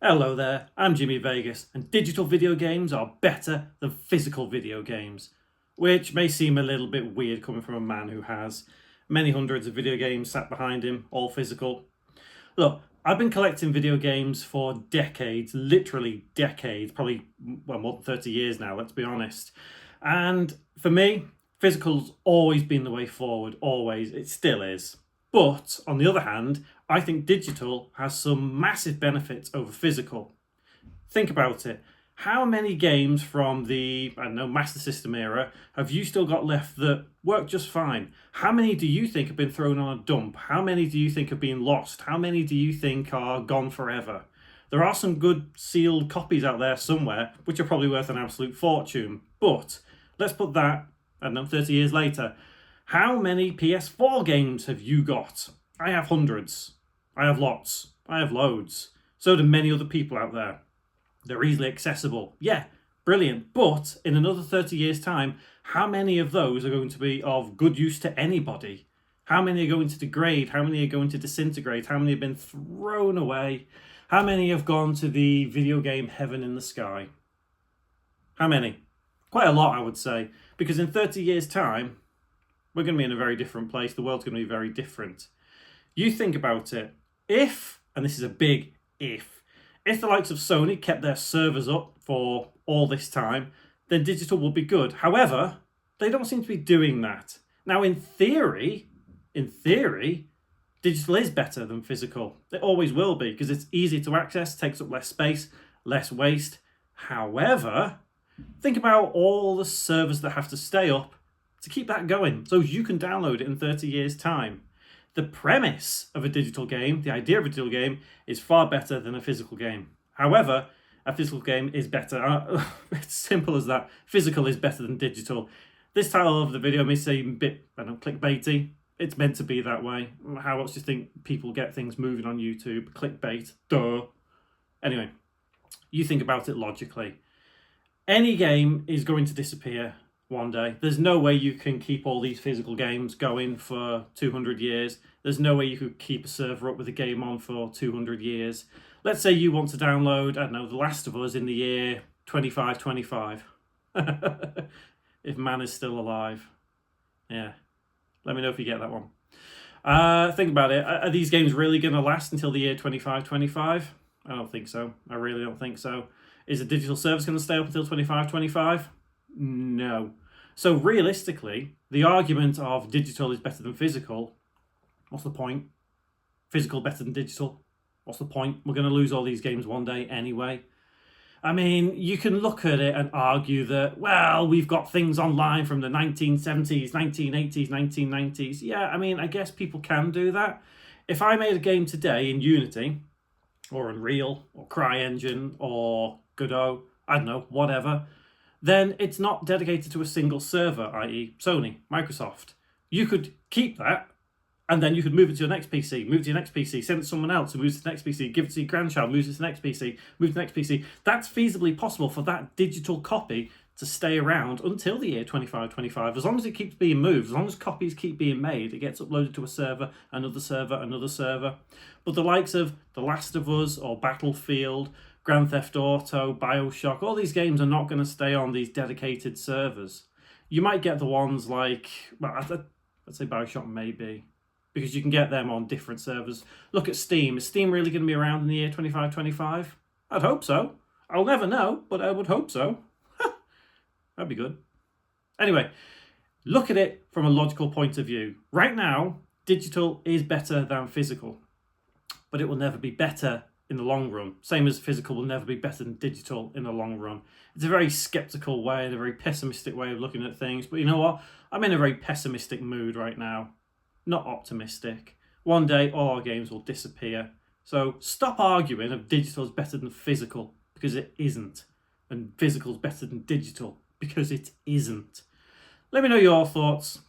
Hello there, I'm Jimmy Vegas, and digital video games are better than physical video games, which may seem a little bit weird coming from a man who has many hundreds of video games sat behind him, all physical. Look, I've been collecting video games for decades, literally decades, probably more than 30 years now, let's be honest. And for me, physical's always been the way forward, always, it still is. But on the other hand, I think digital has some massive benefits over physical. Think about it. How many games from the, Master System era have you still got left that work just fine? How many do you think have been thrown on a dump? How many do you think have been lost? How many do you think are gone forever? There are some good sealed copies out there somewhere, which are probably worth an absolute fortune. But let's put that, 30 years later. How many PS4 games have you got? I have hundreds. I have lots. I have loads. So do many other people out there. They're easily accessible. Yeah, brilliant. But in another 30 years' time, how many of those are going to be of good use to anybody? How many are going to degrade? How many are going to disintegrate? How many have been thrown away? How many have gone to the video game heaven in the sky? How many? Quite a lot, I would say. Because in 30 years' time, we're going to be in a very different place. The world's going to be very different. You think about it. If, and this is a big if the likes of Sony kept their servers up for all this time, then digital will be good. However, they don't seem to be doing that. Now, in theory, digital is better than physical. It always will be because it's easy to access, takes up less space, less waste. However, think about all the servers that have to stay up to keep that going so you can download it in 30 years' time. The premise of a digital game, the idea of a digital game, is far better than a physical game. However, a physical game is better. It's simple as that. Physical is better than digital. This title of the video may seem a bit, clickbaity. It's meant to be that way. How else do you think people get things moving on YouTube? Clickbait. Duh. Anyway, you think about it logically. Any game is going to disappear one day. There's no way you can keep all these physical games going for 200 years. There's no way you could keep a server up with a game on for 200 years. Let's say you want to download, The Last of Us in the year 2525. If man is still alive. Yeah. Let me know if you get that one. Think about it. Are these games really going to last until the year 2525? I don't think so. I really don't think so. Is the digital service going to stay up until 2525? No. So realistically, the argument of digital is better than physical, what's the point? Physical better than digital, what's the point? We're going to lose all these games one day anyway. I mean, you can look at it and argue that, well, we've got things online from the 1970s, 1980s, 1990s. Yeah, I mean, I guess people can do that. If I made a game today in Unity, or Unreal, or CryEngine, or Godot, I don't know, whatever, then it's not dedicated to a single server, i.e. Sony, Microsoft. You could keep that, and then you could move it to your next PC, move it to your next PC, send it to someone else who moves to the next PC, give it to your grandchild, moves it to the next PC, move to the next PC. That's feasibly possible for that digital copy to stay around until the year 2525. As long as it keeps being moved, as long as copies keep being made, it gets uploaded to a server, another server, another server. But the likes of The Last of Us or Battlefield, Grand Theft Auto, Bioshock, all these games are not going to stay on these dedicated servers. You might get the ones like, I'd say Bioshock maybe, because you can get them on different servers. Look at Steam. Is Steam really going to be around in the year 2525? I'd hope so. I'll never know, but I would hope so. That'd be good. Anyway, look at it from a logical point of view. Right now, digital is better than physical, but it will never be better in the long run. Same as physical will never be better than digital in the long run. It's a very skeptical way and a very pessimistic way of looking at things. But you know what? I'm in a very pessimistic mood right now. Not optimistic. One day all our games will disappear. So stop arguing if digital is better than physical, because it isn't. And physical is better than digital, because it isn't. Let me know your thoughts.